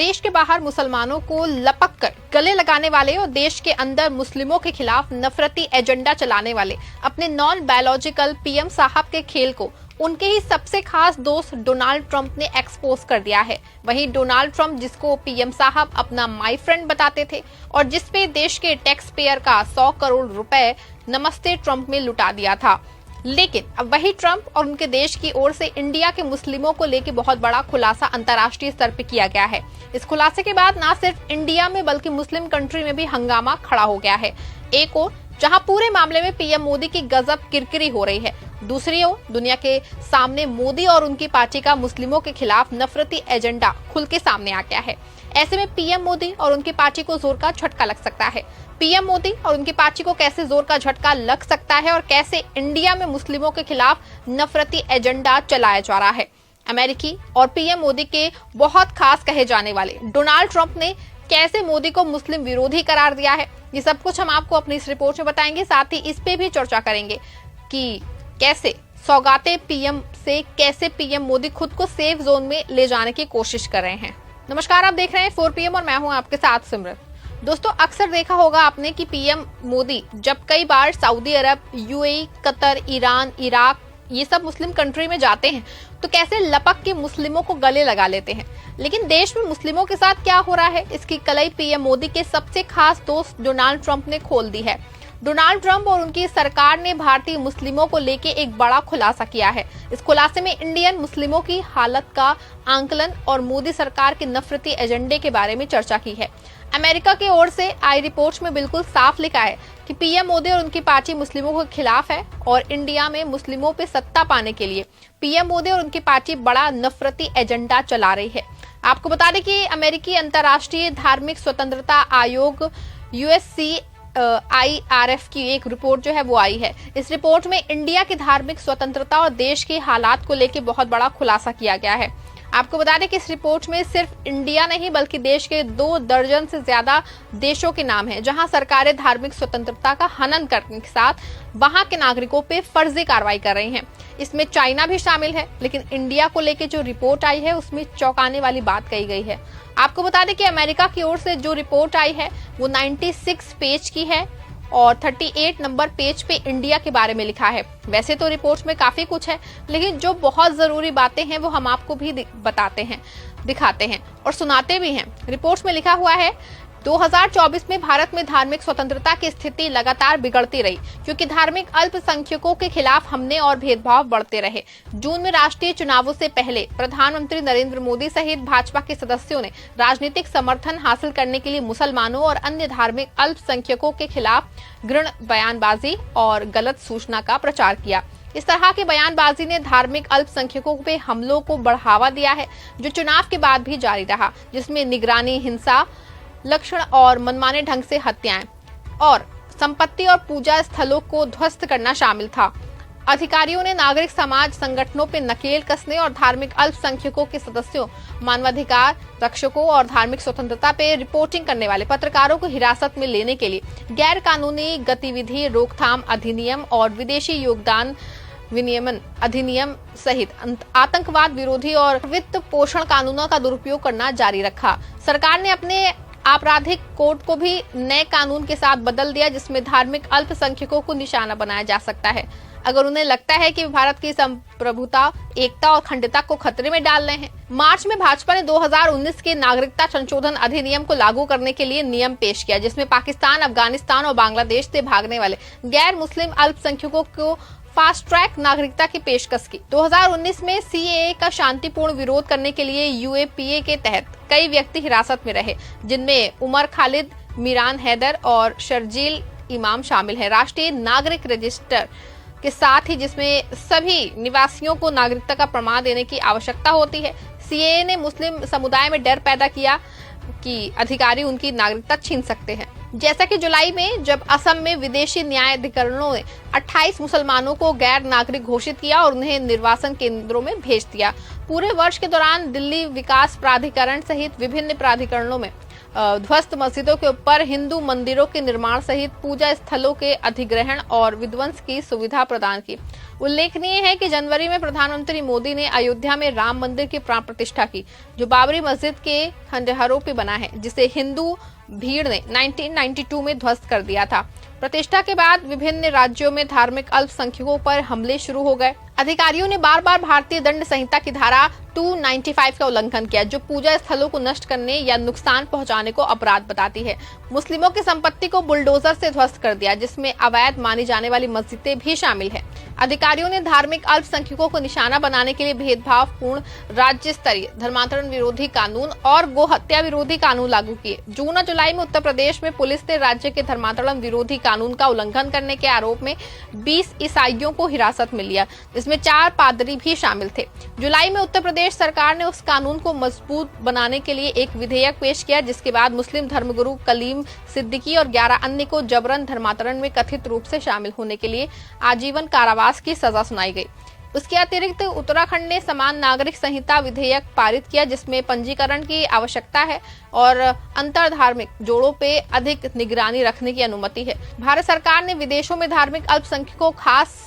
देश के बाहर मुसलमानों को लपक कर गले लगाने वाले और देश के अंदर मुस्लिमों के खिलाफ नफरती एजेंडा चलाने वाले अपने नॉन बायोलॉजिकल पीएम साहब के खेल को उनके ही सबसे खास दोस्त डोनाल्ड ट्रंप ने एक्सपोज कर दिया है। वहीं डोनाल्ड ट्रंप, जिसको पीएम साहब अपना माय फ्रेंड बताते थे और जिसपे देश के टैक्स पेयर का 100 करोड़ रुपए नमस्ते ट्रंप में लुटा दिया था, लेकिन अब वही ट्रंप और उनके देश की ओर से इंडिया के मुस्लिमों को लेकर बहुत बड़ा खुलासा अंतर्राष्ट्रीय स्तर पर किया गया है। इस खुलासे के बाद न सिर्फ इंडिया में बल्कि मुस्लिम कंट्री में भी हंगामा खड़ा हो गया है। एक ओर जहां पूरे मामले में पीएम मोदी की गजब किरकिरी हो रही है, दूसरी ओर दुनिया के सामने मोदी और उनकी पार्टी का मुस्लिमों के खिलाफ नफरती एजेंडा खुल के सामने आ गया है। ऐसे में पीएम मोदी और उनकी पार्टी को जोर का झटका लग सकता है। पीएम मोदी और उनकी पार्टी को कैसे जोर का झटका लग सकता है और कैसे इंडिया में मुस्लिमों के खिलाफ नफरती एजेंडा चलाया जा रहा है। अमेरिकी और पीएम मोदी के बहुत खास कहे जाने वाले डोनाल्ड ट्रंप ने कैसे मोदी को मुस्लिम विरोधी करार दिया है, ये सब कुछ हम आपको अपनी इस रिपोर्ट में बताएंगे। साथ ही इस पे भी चर्चा करेंगे कि कैसे सौगाते पीएम से कैसे पीएम मोदी खुद को सेफ जोन में ले जाने की कोशिश कर रहे हैं। नमस्कार, आप देख रहे हैं 4 PM और मैं हूं आपके साथ सिमरन। दोस्तों, अक्सर देखा होगा आपने कि पीएम मोदी जब कई बार सऊदी अरब, यूएई, कतर, ईरान, इराक, ये सब मुस्लिम कंट्री में जाते हैं तो कैसे लपक के मुस्लिमों को गले लगा लेते हैं। लेकिन देश में मुस्लिमों के साथ क्या हो रहा है, इसकी कलई पीएम मोदी के सबसे खास दोस्त डोनाल्ड ट्रंप ने खोल दी है। डोनाल्ड ट्रंप और उनकी सरकार ने भारतीय मुस्लिमों को लेकर एक बड़ा खुलासा किया है। इस खुलासे में इंडियन मुस्लिमों की हालत का आंकलन और मोदी सरकार के नफरती एजेंडे के बारे में चर्चा की है। अमेरिका की ओर से आई रिपोर्ट्स में बिल्कुल साफ लिखा है कि पीएम मोदी और उनकी पार्टी मुस्लिमों के खिलाफ है और इंडिया में मुस्लिमों पे सत्ता पाने के लिए पीएम मोदी और उनकी पार्टी बड़ा नफरती एजेंडा चला रही है। आपको बता दें कि अमेरिकी अंतर्राष्ट्रीय धार्मिक स्वतंत्रता आयोग USCIRF की एक रिपोर्ट जो है वो आई है। इस रिपोर्ट में इंडिया की धार्मिक स्वतंत्रता और देश के हालात को लेकर बहुत बड़ा खुलासा किया गया है। आपको बता दें कि इस रिपोर्ट में सिर्फ इंडिया नहीं बल्कि देश के 2 दर्जन से ज्यादा देशों के नाम हैं जहां सरकारें धार्मिक स्वतंत्रता का हनन करने के साथ वहां के नागरिकों पे फर्जी कार्रवाई कर रही हैं। इसमें चाइना भी शामिल है, लेकिन इंडिया को लेकर जो रिपोर्ट आई है उसमें चौंकाने वाली बात कही गई है। आपको बता दें कि अमेरिका की ओर से जो रिपोर्ट आई है वो 96 पेज की है और 38 नंबर पेज पे इंडिया के बारे में लिखा है। वैसे तो रिपोर्ट में काफी कुछ है, लेकिन जो बहुत जरूरी बातें हैं वो हम आपको भी बताते हैं, दिखाते हैं और सुनाते भी हैं। रिपोर्ट में लिखा हुआ है 2024 में भारत में धार्मिक स्वतंत्रता की स्थिति लगातार बिगड़ती रही क्योंकि धार्मिक अल्पसंख्यकों के खिलाफ हमले और भेदभाव बढ़ते रहे। जून में राष्ट्रीय चुनावों से पहले प्रधानमंत्री नरेंद्र मोदी सहित भाजपा के सदस्यों ने राजनीतिक समर्थन हासिल करने के लिए मुसलमानों और अन्य धार्मिक अल्पसंख्यकों के खिलाफ घृण बयानबाजी और गलत सूचना का प्रचार किया। इस तरह की बयानबाजी ने धार्मिक अल्पसंख्यकों पे हमलों को बढ़ावा दिया है, जो चुनाव के बाद भी जारी रहा, जिसमें निगरानी हिंसा, लक्षण और मनमाने ढंग से हत्याएं और संपत्ति और पूजा स्थलों को ध्वस्त करना शामिल था। अधिकारियों ने नागरिक समाज संगठनों पर नकेल कसने और धार्मिक अल्पसंख्यकों के सदस्यों, मानवाधिकार रक्षकों और धार्मिक स्वतंत्रता पे रिपोर्टिंग करने वाले पत्रकारों को हिरासत में लेने के लिए गैर कानूनी गतिविधि रोकथाम अधिनियम और विदेशी योगदान विनियमन अधिनियम सहित आतंकवाद विरोधी और वित्त पोषण कानूनों का दुरुपयोग करना जारी रखा। सरकार ने अपने आपराधिक कोड को भी नए कानून के साथ बदल दिया, जिसमें धार्मिक अल्पसंख्यकों को निशाना बनाया जा सकता है अगर उन्हें लगता है कि भारत की संप्रभुता, एकता और अखंडता को खतरे में डाल रहे हैं। मार्च में भाजपा ने 2019 के नागरिकता संशोधन अधिनियम को लागू करने के लिए नियम पेश किया, जिसमें पाकिस्तान, अफगानिस्तान और बांग्लादेश से भागने वाले गैर मुस्लिम अल्पसंख्यकों को फास्ट ट्रैक नागरिकता की पेशकश की। 2019 में CAA का शांतिपूर्ण विरोध करने के लिए UAPA के तहत कई व्यक्ति हिरासत में रहे, जिनमें उमर खालिद, मीरान हैदर और शर्जील इमाम शामिल है। राष्ट्रीय नागरिक रजिस्टर के साथ ही जिसमें सभी निवासियों को नागरिकता का प्रमाण देने की आवश्यकता होती है। CAA ने मुस्लिम समुदाय में डर पैदा किया कि अधिकारी उनकी नागरिकता छीन सकते हैं। जैसा कि जुलाई में जब असम में विदेशी न्याय अधिकरणों ने 28 मुसलमानों को गैर नागरिक घोषित किया और उन्हें निर्वासन केंद्रों में भेज दिया। पूरे वर्ष के दौरान दिल्ली विकास प्राधिकरण सहित विभिन्न प्राधिकरणों में ध्वस्त मस्जिदों के ऊपर हिंदू मंदिरों के निर्माण सहित पूजा स्थलों के अधिग्रहण और विध्वंस की सुविधा प्रदान की। उल्लेखनीय है कि जनवरी में प्रधानमंत्री मोदी ने अयोध्या में राम मंदिर की प्राण प्रतिष्ठा की, जो बाबरी मस्जिद के खंडहरों पे बना है, जिसे हिंदू भीड़ ने 1992 में ध्वस्त कर दिया था। प्रतिष्ठा के बाद विभिन्न राज्यों में धार्मिक अल्पसंख्यकों पर हमले शुरू हो गए। अधिकारियों ने बार बार भारतीय दंड संहिता की धारा 295 का उल्लंघन किया, जो पूजा स्थलों को नष्ट करने या नुकसान पहुंचाने को अपराध बताती है। मुस्लिमों की संपत्ति को बुलडोजर से ध्वस्त कर दिया, जिसमें अवैध मानी जाने वाली मस्जिदें भी शामिल है। अधिकारियों ने धार्मिक अल्पसंख्यकों को निशाना बनाने के लिए भेदभावपूर्ण राज्य स्तरीय धर्मांतरण विरोधी कानून और गोहत्या विरोधी कानून लागू किए। जून और जुलाई में उत्तर प्रदेश में पुलिस ने राज्य के धर्मांतरण विरोधी कानून का उल्लंघन करने के आरोप में 20 ईसाइयों को हिरासत में लिया, जिसमें 4 पादरी भी शामिल थे। जुलाई में उत्तर प्रदेश सरकार ने उस कानून को मजबूत बनाने के लिए एक विधेयक पेश किया, जिसके बाद मुस्लिम धर्मगुरु कलीम सिद्दीकी और 11 अन्य को जबरन धर्मांतरण में कथित रूप से शामिल होने के लिए आजीवन कारावास की सजा सुनाई गई। उसके अतिरिक्त उत्तराखंड ने समान नागरिक संहिता विधेयक पारित किया, जिसमें पंजीकरण की आवश्यकता है और अंतर धार्मिक जोड़ों पे अधिक निगरानी रखने की अनुमति है। भारत सरकार ने विदेशों में धार्मिक अल्पसंख्यकों, खास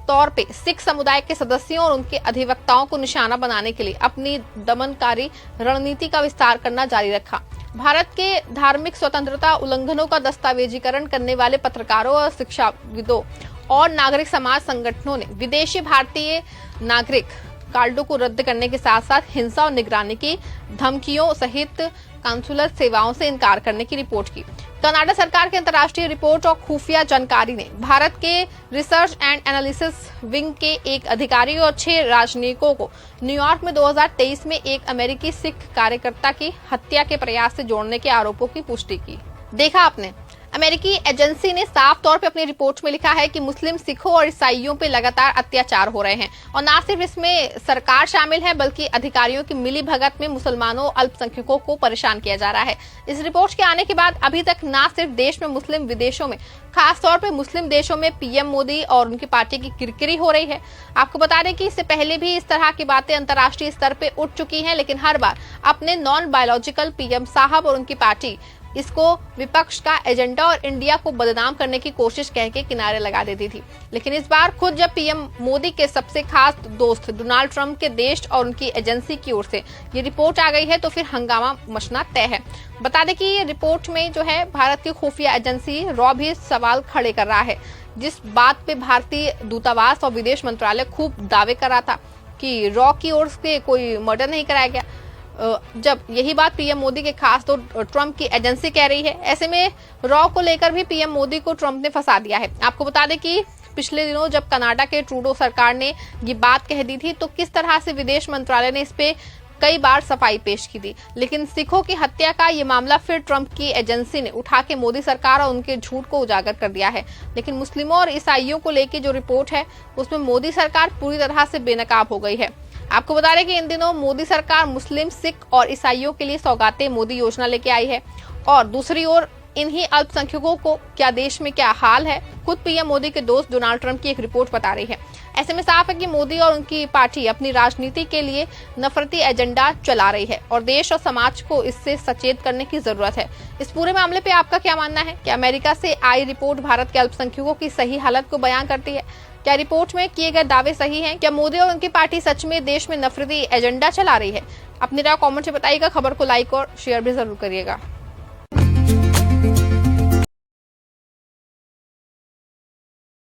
तौर पे सिख समुदाय के सदस्यों और उनके अधिवक्ताओं को निशाना बनाने के लिए अपनी दमनकारी रणनीति का विस्तार करना जारी रखा। भारत के धार्मिक स्वतंत्रता उल्लंघनों का दस्तावेजीकरण करने वाले पत्रकारों और शिक्षाविदों और नागरिक समाज संगठनों ने विदेशी भारतीय नागरिक कार्डों को रद्द करने के साथ साथ हिंसा और निगरानी की धमकियों सहित काउंसुलर सेवाओं से इनकार करने की रिपोर्ट की। कनाडा सरकार के अंतर्राष्ट्रीय रिपोर्ट और खुफिया जानकारी ने भारत के रिसर्च एंड एनालिसिस विंग के एक अधिकारी और 6 राजनयिकों को न्यूयॉर्क में 2023 में एक अमेरिकी सिख कार्यकर्ता की हत्या के प्रयास से जोड़ने के आरोपों की पुष्टि की। देखा आपने, अमेरिकी एजेंसी ने साफ तौर पे अपनी रिपोर्ट में लिखा है कि मुस्लिम सिखों और ईसाइयों पे लगातार अत्याचार हो रहे हैं और न सिर्फ इसमें सरकार शामिल है, बल्कि अधिकारियों की मिलीभगत में मुसलमानों अल्पसंख्यकों को परेशान किया जा रहा है। इस रिपोर्ट के आने के बाद अभी तक न सिर्फ देश में मुस्लिम, विदेशों में, खास तौर पे मुस्लिम देशों में पीएम मोदी और उनकी पार्टी की किरकिरी हो रही है। आपको बता दें कि इससे पहले भी इस तरह की बातें अंतर्राष्ट्रीय स्तर पे उठ चुकी हैं, लेकिन हर बार अपने नॉन बायोलॉजिकल पीएम साहब और उनकी पार्टी इसको विपक्ष का एजेंडा और इंडिया को बदनाम करने की कोशिश कह के किनारे लगा देती थी। लेकिन इस बार खुद जब पीएम मोदी के सबसे खास दोस्त डोनाल्ड ट्रंप के देश और उनकी एजेंसी की ओर से ये रिपोर्ट आ गई है, तो फिर हंगामा मचना तय है। बता दें कि ये रिपोर्ट में जो है भारत की खुफिया एजेंसी रॉ भी सवाल खड़े कर रहा है, जिस बात पे भारतीय दूतावास और विदेश मंत्रालय खूब दावे कर रहा था कि रॉ की ओर से कोई मर्डर नहीं कराया गया, जब यही बात पीएम मोदी के खास तो ट्रंप की एजेंसी कह रही है। ऐसे में रॉ को लेकर भी पीएम मोदी को ट्रंप ने फंसा दिया है। आपको बता दें कि पिछले दिनों जब कनाडा के ट्रूडो सरकार ने ये बात कह दी थी, तो किस तरह से विदेश मंत्रालय ने इस पे कई बार सफाई पेश की थी। लेकिन सिखों की हत्या का ये मामला फिर ट्रंप की एजेंसी ने उठा के मोदी सरकार और उनके झूठ को उजागर कर दिया है। लेकिन मुस्लिमों और ईसाइयों को लेकर जो रिपोर्ट है, उसमें मोदी सरकार पूरी तरह से बेनकाब हो गई है। आपको बता दें कि इन दिनों मोदी सरकार मुस्लिम, सिख और ईसाइयों के लिए सौगातें मोदी योजना लेके आई है, और दूसरी ओर इन्हीं अल्पसंख्यकों को क्या देश में क्या हाल है, खुद पीएम मोदी के दोस्त डोनाल्ड ट्रंप की एक रिपोर्ट बता रही है। ऐसे में साफ है कि मोदी और उनकी पार्टी अपनी राजनीति के लिए नफरती एजेंडा चला रही है और देश और समाज को इससे सचेत करने की जरूरत है। इस पूरे मामले पे आपका क्या मानना है? क्या अमेरिका से आई रिपोर्ट भारत के अल्पसंख्यकों की सही हालत को बयां करती है? क्या रिपोर्ट में किए गए दावे सही हैं? क्या मोदी और उनकी पार्टी सच में देश में नफरती एजेंडा चला रही है? अपनी राय कमेंट में बताइएगा। खबर को लाइक और शेयर भी जरूर करिएगा।